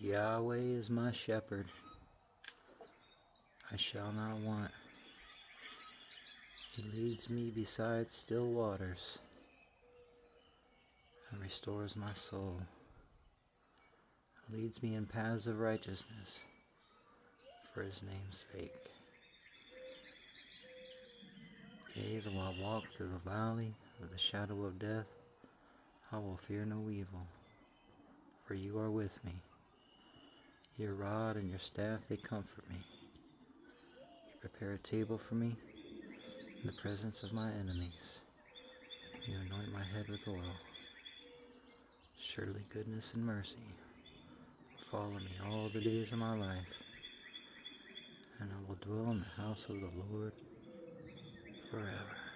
Yahweh is my shepherd. I shall not want. He leads me beside still waters and restores my soul. Leads me in paths of righteousness for his name's sake. Yea, though I walk through the valley of the shadow of death, I will fear no evil, for you are with me. Your rod and your staff, they comfort me. You prepare a table for me in the presence of my enemies. You anoint my head with oil. Surely goodness and mercy will follow me all the days of my life, and I will dwell in the house of the Lord forever.